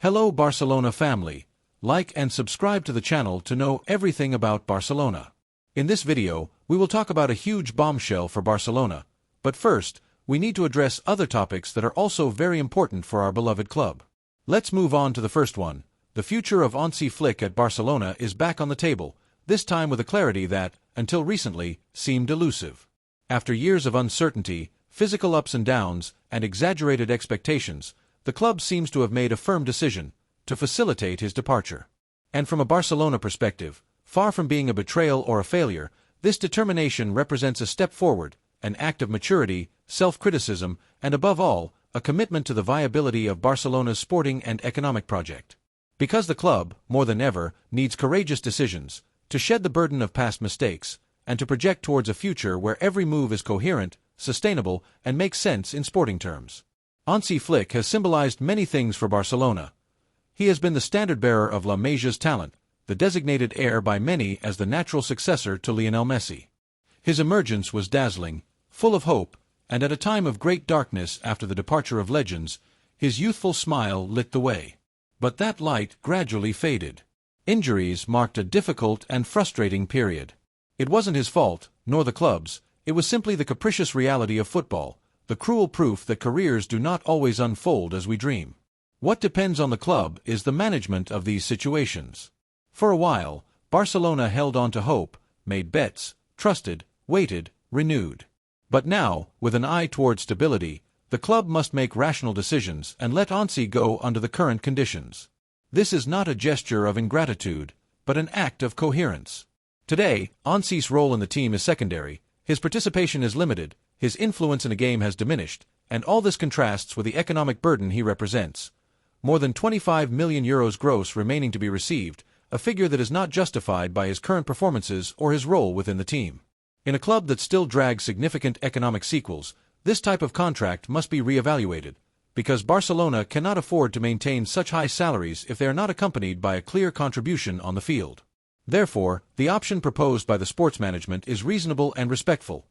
Hello Barcelona family, like and subscribe to the channel to know everything about Barcelona. In this video, we will talk about a huge bombshell for Barcelona, but first, we need to address other topics that are also very important for our beloved club. Let's move on to the first one. The future of Ansu Fati at Barcelona is back on the table, this time with a clarity that, until recently, seemed elusive. After years of uncertainty, physical ups and downs, and exaggerated expectations, the club seems to have made a firm decision to facilitate his departure. And from a Barcelona perspective, far from being a betrayal or a failure, this determination represents a step forward, an act of maturity, self-criticism, and above all, a commitment to the viability of Barcelona's sporting and economic project. Because the club, more than ever, needs courageous decisions, to shed the burden of past mistakes, and to project towards a future where every move is coherent, sustainable, and makes sense in sporting terms. Ansu Fati has symbolized many things for Barcelona. He has been the standard-bearer of La Masia's talent, the designated heir by many as the natural successor to Lionel Messi. His emergence was dazzling, full of hope, and at a time of great darkness after the departure of legends, his youthful smile lit the way. But that light gradually faded. Injuries marked a difficult and frustrating period. It wasn't his fault, nor the club's, it was simply the capricious reality of football, the cruel proof that careers do not always unfold as we dream. What depends on the club is the management of these situations. For a while, Barcelona held on to hope, made bets, trusted, waited, renewed. But now, with an eye toward stability, the club must make rational decisions and let Ansu go under the current conditions. This is not a gesture of ingratitude, but an act of coherence. Today, Ansu's role in the team is secondary, his participation is limited, his influence in a game has diminished, and all this contrasts with the economic burden he represents. More than 25 million euros gross remaining to be received, a figure that is not justified by his current performances or his role within the team. In a club that still drags significant economic sequels, this type of contract must be re-evaluated, because Barcelona cannot afford to maintain such high salaries if they are not accompanied by a clear contribution on the field. Therefore, the option proposed by the sports management is reasonable and respectful.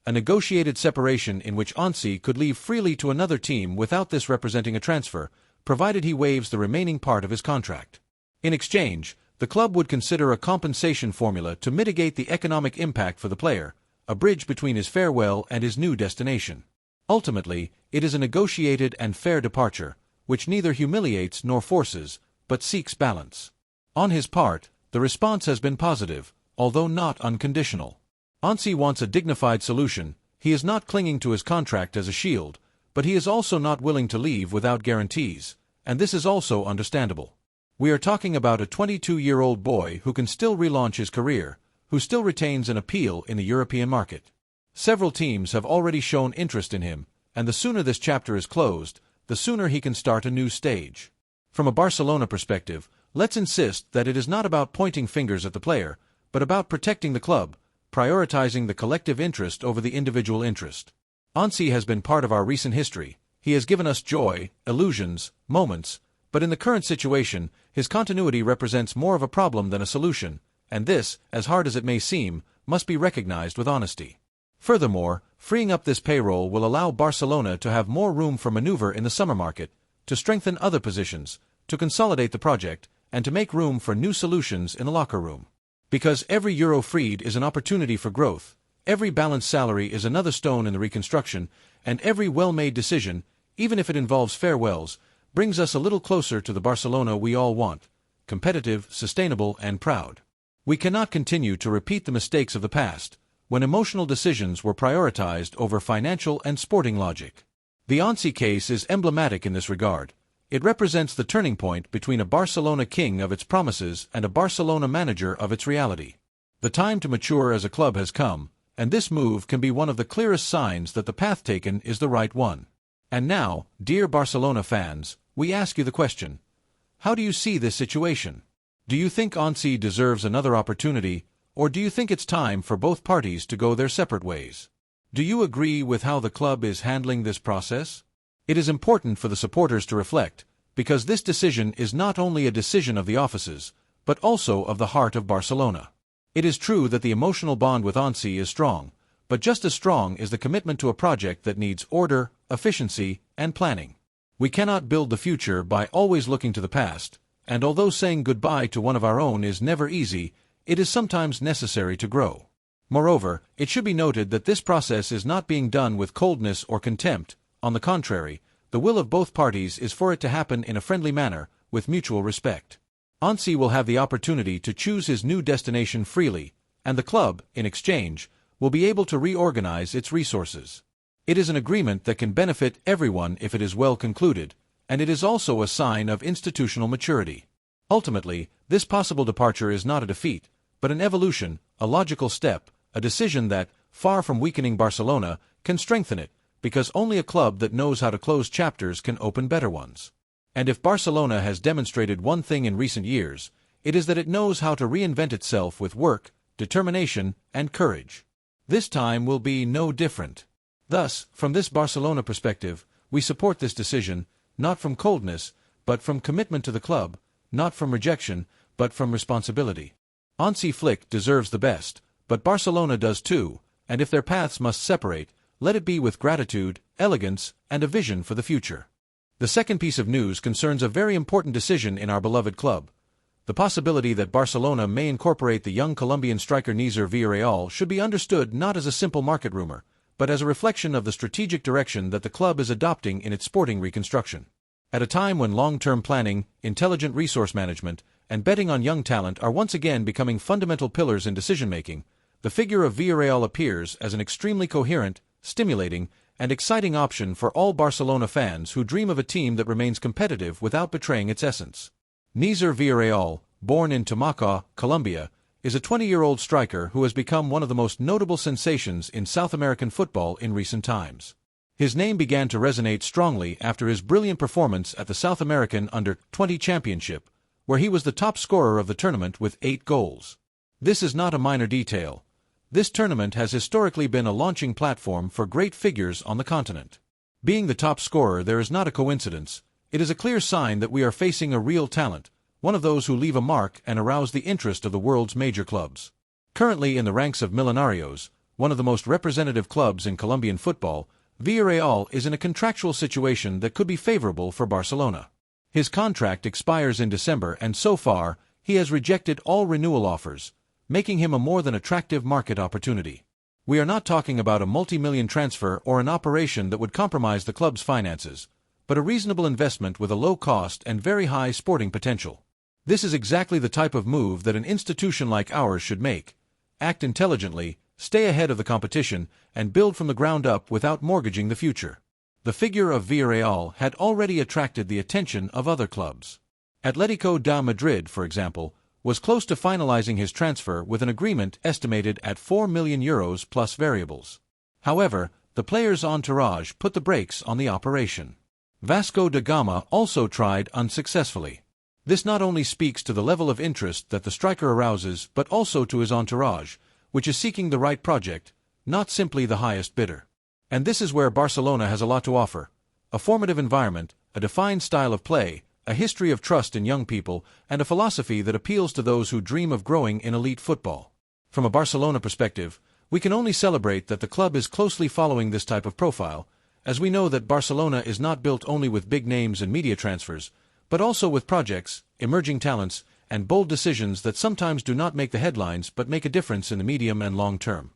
A negotiated separation in which Ansu could leave freely to another team without this representing a transfer, provided he waives the remaining part of his contract. In exchange, the club would consider a compensation formula to mitigate the economic impact for the player, a bridge between his farewell and his new destination. Ultimately, it is a negotiated and fair departure, which neither humiliates nor forces, but seeks balance. On his part, the response has been positive, although not unconditional. Ansu wants a dignified solution. He is not clinging to his contract as a shield, but he is also not willing to leave without guarantees, and this is also understandable. We are talking about a 22-year-old boy who can still relaunch his career, who still retains an appeal in the European market. Several teams have already shown interest in him, and the sooner this chapter is closed, the sooner he can start a new stage. From a Barcelona perspective, let's insist that it is not about pointing fingers at the player, but about protecting the club, prioritizing the collective interest over the individual interest. Ansu has been part of our recent history. He has given us joy, illusions, moments, but in the current situation, his continuity represents more of a problem than a solution, and this, as hard as it may seem, must be recognized with honesty. Furthermore, freeing up this payroll will allow Barcelona to have more room for maneuver in the summer market, to strengthen other positions, to consolidate the project, and to make room for new solutions in the locker room. Because every euro freed is an opportunity for growth, every balanced salary is another stone in the reconstruction, and every well-made decision, even if it involves farewells, brings us a little closer to the Barcelona we all want, competitive, sustainable, and proud. We cannot continue to repeat the mistakes of the past, when emotional decisions were prioritized over financial and sporting logic. The Ansu case is emblematic in this regard. It represents the turning point between a Barcelona king of its promises and a Barcelona manager of its reality. The time to mature as a club has come, and this move can be one of the clearest signs that the path taken is the right one. And now, dear Barcelona fans, we ask you the question: how do you see this situation? Do you think Ansu deserves another opportunity, or do you think it's time for both parties to go their separate ways? Do you agree with how the club is handling this process? It is important for the supporters to reflect, because this decision is not only a decision of the offices, but also of the heart of Barcelona. It is true that the emotional bond with Ansu is strong, but just as strong is the commitment to a project that needs order, efficiency, and planning. We cannot build the future by always looking to the past, and although saying goodbye to one of our own is never easy, it is sometimes necessary to grow. Moreover, it should be noted that this process is not being done with coldness or contempt. On the contrary, the will of both parties is for it to happen in a friendly manner, with mutual respect. Ansu will have the opportunity to choose his new destination freely, and the club, in exchange, will be able to reorganize its resources. It is an agreement that can benefit everyone if it is well concluded, and it is also a sign of institutional maturity. Ultimately, this possible departure is not a defeat, but an evolution, a logical step, a decision that, far from weakening Barcelona, can strengthen it, because only a club that knows how to close chapters can open better ones. And if Barcelona has demonstrated one thing in recent years, it is that it knows how to reinvent itself with work, determination, and courage. This time will be no different. Thus, from this Barcelona perspective, we support this decision, not from coldness, but from commitment to the club, not from rejection, but from responsibility. Hansi Flick deserves the best, but Barcelona does too, and if their paths must separate, let it be with gratitude, elegance, and a vision for the future. The second piece of news concerns a very important decision in our beloved club. The possibility that Barcelona may incorporate the young Colombian striker Nzer Valol should be understood not as a simple market rumor, but as a reflection of the strategic direction that the club is adopting in its sporting reconstruction. At a time when long-term planning, intelligent resource management, and betting on young talent are once again becoming fundamental pillars in decision-making, the figure of Valol appears as an extremely coherent, stimulating, and exciting option for all Barcelona fans who dream of a team that remains competitive without betraying its essence. Nzer Valol, born in Tumaco, Colombia, is a 20-year-old striker who has become one of the most notable sensations in South American football in recent times. His name began to resonate strongly after his brilliant performance at the South American Under-20 Championship, where he was the top scorer of the tournament with 8 goals. This is not a minor detail. This tournament has historically been a launching platform for great figures on the continent. Being the top scorer there is not a coincidence. It is a clear sign that we are facing a real talent, one of those who leave a mark and arouse the interest of the world's major clubs. Currently in the ranks of Millonarios, one of the most representative clubs in Colombian football, Valol is in a contractual situation that could be favorable for Barcelona. His contract expires in December and so far, he has rejected all renewal offers, making him a more than attractive market opportunity. We are not talking about a multi-million transfer or an operation that would compromise the club's finances, but a reasonable investment with a low cost and very high sporting potential. This is exactly the type of move that an institution like ours should make. Act intelligently, stay ahead of the competition, and build from the ground up without mortgaging the future. The figure of Valol had already attracted the attention of other clubs. Atletico de Madrid, for example, was close to finalizing his transfer with an agreement estimated at €4 million plus variables. However, the player's entourage put the brakes on the operation. Vasco da Gama also tried unsuccessfully. This not only speaks to the level of interest that the striker arouses but also to his entourage, which is seeking the right project, not simply the highest bidder. And this is where Barcelona has a lot to offer. A formative environment, a defined style of play, a history of trust in young people, and a philosophy that appeals to those who dream of growing in elite football. From a Barcelona perspective, we can only celebrate that the club is closely following this type of profile, as we know that Barcelona is not built only with big names and media transfers, but also with projects, emerging talents, and bold decisions that sometimes do not make the headlines but make a difference in the medium and long term.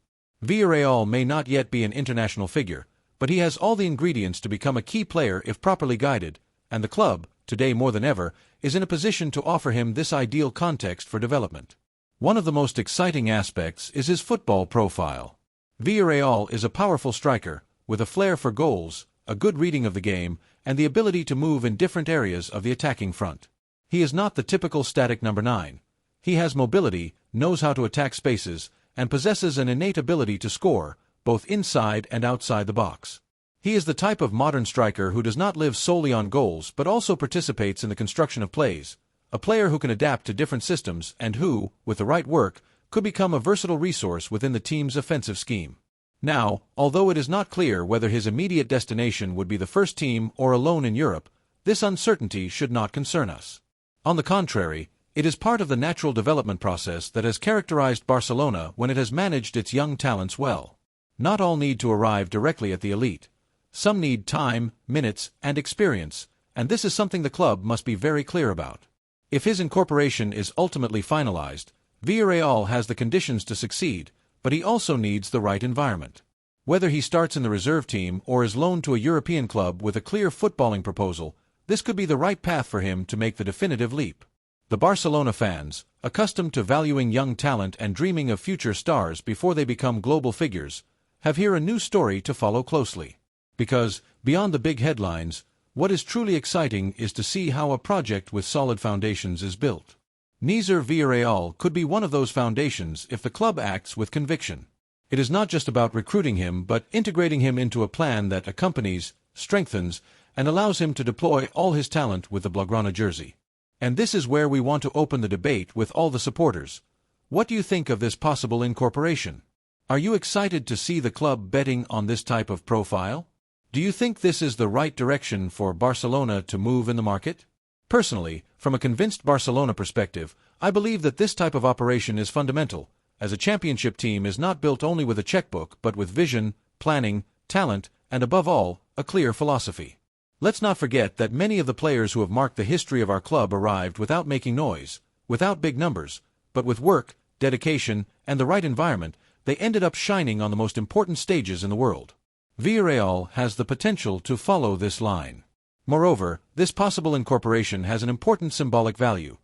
Valol may not yet be an international figure, but he has all the ingredients to become a key player if properly guided, and the club, today more than ever, is in a position to offer him this ideal context for development. One of the most exciting aspects is his football profile. Valol is a powerful striker, with a flair for goals, a good reading of the game, and the ability to move in different areas of the attacking front. He is not the typical static number 9. He has mobility, knows how to attack spaces, and possesses an innate ability to score, both inside and outside the box. He is the type of modern striker who does not live solely on goals but also participates in the construction of plays, a player who can adapt to different systems and who, with the right work, could become a versatile resource within the team's offensive scheme. Now, although it is not clear whether his immediate destination would be the first team or a loan in Europe, this uncertainty should not concern us. On the contrary, it is part of the natural development process that has characterized Barcelona when it has managed its young talents well. Not all need to arrive directly at the elite. Some need time, minutes, and experience, and this is something the club must be very clear about. If his incorporation is ultimately finalized, Villarreal has the conditions to succeed, but he also needs the right environment. Whether he starts in the reserve team or is loaned to a European club with a clear footballing proposal, this could be the right path for him to make the definitive leap. The Barcelona fans, accustomed to valuing young talent and dreaming of future stars before they become global figures, have here a new story to follow closely. Because, beyond the big headlines, what is truly exciting is to see how a project with solid foundations is built. Nzer Valol could be one of those foundations if the club acts with conviction. It is not just about recruiting him but integrating him into a plan that accompanies, strengthens, and allows him to deploy all his talent with the Blaugrana jersey. And this is where we want to open the debate with all the supporters. What do you think of this possible incorporation? Are you excited to see the club betting on this type of profile? Do you think this is the right direction for Barcelona to move in the market? Personally, from a convinced Barcelona perspective, I believe that this type of operation is fundamental, as a championship team is not built only with a checkbook but with vision, planning, talent, and above all, a clear philosophy. Let's not forget that many of the players who have marked the history of our club arrived without making noise, without big numbers, but with work, dedication, and the right environment. They ended up shining on the most important stages in the world. Villarreal has the potential to follow this line. Moreover, this possible incorporation has an important symbolic value.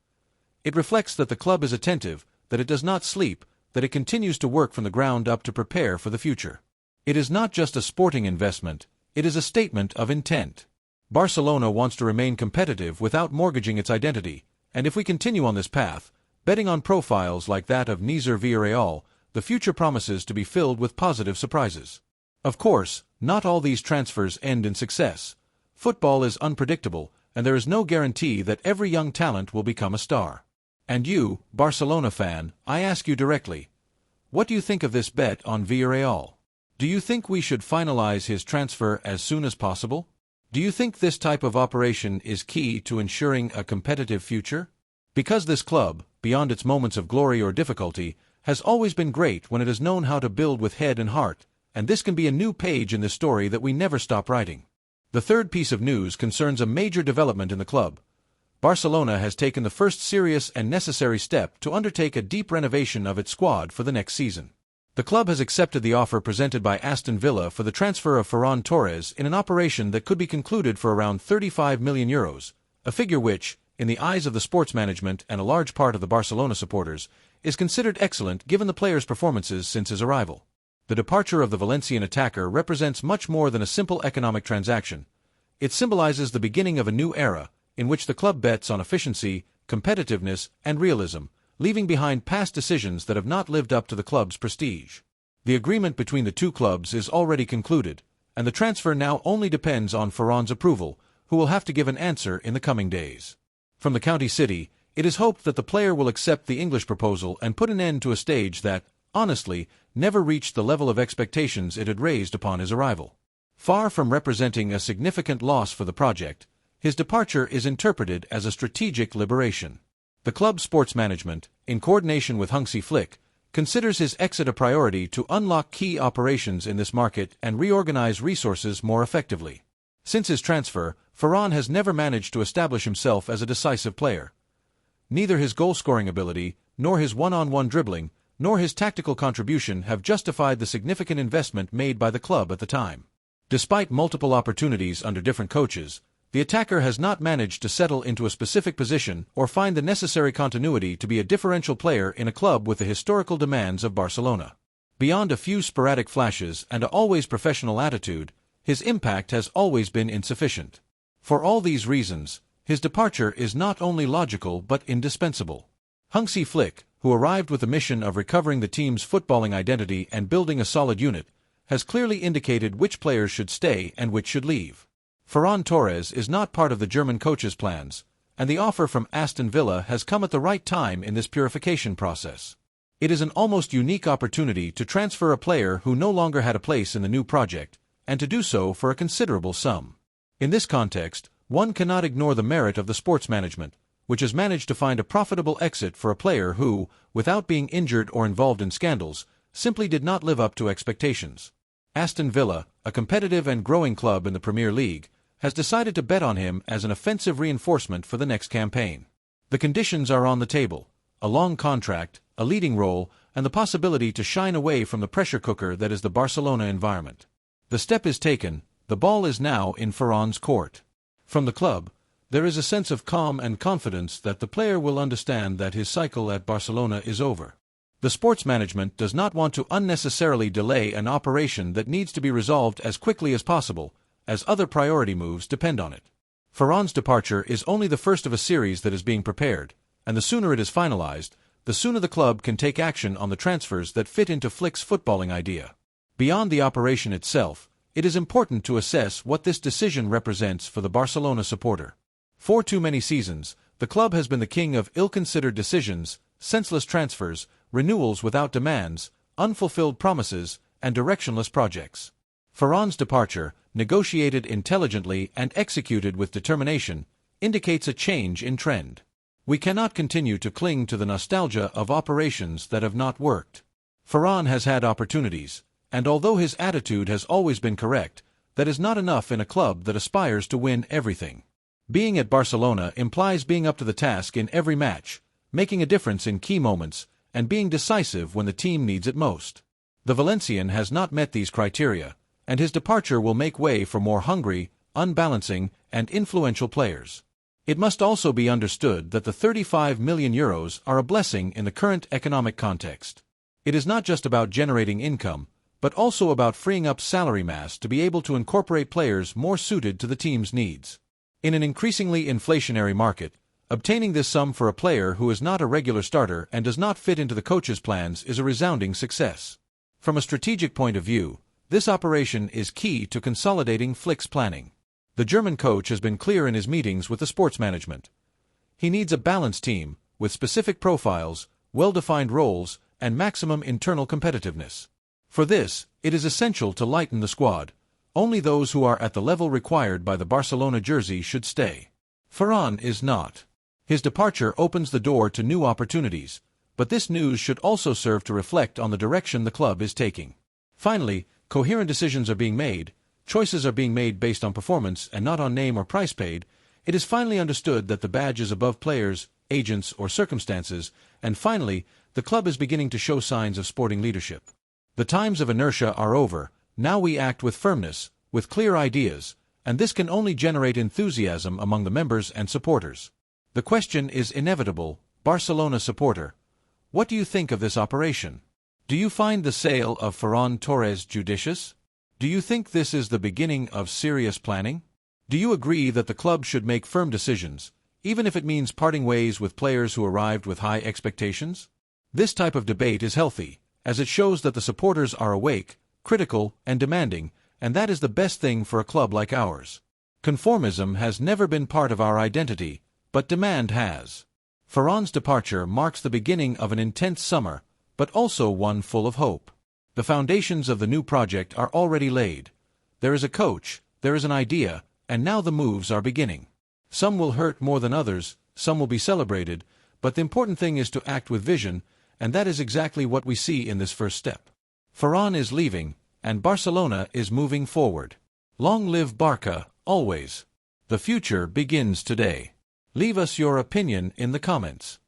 It reflects that the club is attentive, that it does not sleep, that it continues to work from the ground up to prepare for the future. It is not just a sporting investment, it is a statement of intent. Barcelona wants to remain competitive without mortgaging its identity, and if we continue on this path, betting on profiles like that of Nzer Valol, the future promises to be filled with positive surprises. Of course, not all these transfers end in success. Football is unpredictable, and there is no guarantee that every young talent will become a star. And you, Barcelona fan, I ask you directly, what do you think of this bet on Villarreal? Do you think we should finalize his transfer as soon as possible? Do you think this type of operation is key to ensuring a competitive future? Because this club, beyond its moments of glory or difficulty, has always been great when it has known how to build with head and heart, and this can be a new page in the story that we never stop writing. The third piece of news concerns a major development in the club. Barcelona has taken the first serious and necessary step to undertake a deep renovation of its squad for the next season. The club has accepted the offer presented by Aston Villa for the transfer of Ferran Torres in an operation that could be concluded for around €35 million, a figure which, in the eyes of the sports management and a large part of the Barcelona supporters, is considered excellent given the player's performances since his arrival. The departure of the Valencian attacker represents much more than a simple economic transaction. It symbolizes the beginning of a new era, in which the club bets on efficiency, competitiveness, and realism, leaving behind past decisions that have not lived up to the club's prestige. The agreement between the two clubs is already concluded, and the transfer now only depends on Ferran's approval, who will have to give an answer in the coming days. From the county city, it is hoped that the player will accept the English proposal and put an end to a stage that, honestly, never reached the level of expectations it had raised upon his arrival. Far from representing a significant loss for the project, his departure is interpreted as a strategic liberation. The club's sports management, in coordination with Hansi Flick, considers his exit a priority to unlock key operations in this market and reorganize resources more effectively. Since his transfer, Ferran has never managed to establish himself as a decisive player. Neither his goal-scoring ability, nor his one-on-one dribbling, nor his tactical contribution have justified the significant investment made by the club at the time. Despite multiple opportunities under different coaches, the attacker has not managed to settle into a specific position or find the necessary continuity to be a differential player in a club with the historical demands of Barcelona. Beyond a few sporadic flashes and an always professional attitude, his impact has always been insufficient. For all these reasons, his departure is not only logical but indispensable. Hansi Flick, who arrived with the mission of recovering the team's footballing identity and building a solid unit, has clearly indicated which players should stay and which should leave. Ferran Torres is not part of the German coach's plans, and the offer from Aston Villa has come at the right time in this purification process. It is an almost unique opportunity to transfer a player who no longer had a place in the new project, and to do so for a considerable sum. In this context, one cannot ignore the merit of the sports management, which has managed to find a profitable exit for a player who, without being injured or involved in scandals, simply did not live up to expectations. Aston Villa, a competitive and growing club in the Premier League, has decided to bet on him as an offensive reinforcement for the next campaign. The conditions are on the table: a long contract, a leading role, and the possibility to shine away from the pressure cooker that is the Barcelona environment. The step is taken, the ball is now in Ferran's court. From the club, there is a sense of calm and confidence that the player will understand that his cycle at Barcelona is over. The sports management does not want to unnecessarily delay an operation that needs to be resolved as quickly as possible, as other priority moves depend on it. Ferran's departure is only the first of a series that is being prepared, and the sooner it is finalized, the sooner the club can take action on the transfers that fit into Flick's footballing idea. Beyond the operation itself, it is important to assess what this decision represents for the Barcelona supporter. For too many seasons, the club has been the king of ill-considered decisions, senseless transfers, renewals without demands, unfulfilled promises, and directionless projects. Ferran's departure, negotiated intelligently and executed with determination, indicates a change in trend. We cannot continue to cling to the nostalgia of operations that have not worked. Ferran has had opportunities, and although his attitude has always been correct, that is not enough in a club that aspires to win everything. Being at Barcelona implies being up to the task in every match, making a difference in key moments, and being decisive when the team needs it most. The Valencian has not met these criteria, and his departure will make way for more hungry, unbalancing, and influential players. It must also be understood that the €35 million are a blessing in the current economic context. It is not just about generating income, but also about freeing up salary mass to be able to incorporate players more suited to the team's needs. In an increasingly inflationary market, obtaining this sum for a player who is not a regular starter and does not fit into the coach's plans is a resounding success. From a strategic point of view, this operation is key to consolidating Flick's planning. The German coach has been clear in his meetings with the sports management. He needs a balanced team, with specific profiles, well-defined roles, and maximum internal competitiveness. For this, it is essential to lighten the squad. Only those who are at the level required by the Barcelona jersey should stay. Ferran is not. His departure opens the door to new opportunities, but this news should also serve to reflect on the direction the club is taking. Finally, coherent decisions are being made, choices are being made based on performance and not on name or price paid. It is finally understood that the badge is above players, agents, or circumstances, and finally, the club is beginning to show signs of sporting leadership. The times of inertia are over. Now we act with firmness, with clear ideas, and this can only generate enthusiasm among the members and supporters. The question is inevitable: Barcelona supporter, what do you think of this operation? Do you find the sale of Ferran Torres judicious? Do you think this is the beginning of serious planning? Do you agree that the club should make firm decisions, even if it means parting ways with players who arrived with high expectations? This type of debate is healthy, as it shows that the supporters are awake, critical, and demanding, and that is the best thing for a club like ours. Conformism has never been part of our identity, but demand has. Ferran's departure marks the beginning of an intense summer, but also one full of hope. The foundations of the new project are already laid. There is a coach, there is an idea, and now the moves are beginning. Some will hurt more than others, some will be celebrated, but the important thing is to act with vision, and that is exactly what we see in this first step. Ferran is leaving, and Barcelona is moving forward. Long live Barca, always. The future begins today. Leave us your opinion in the comments.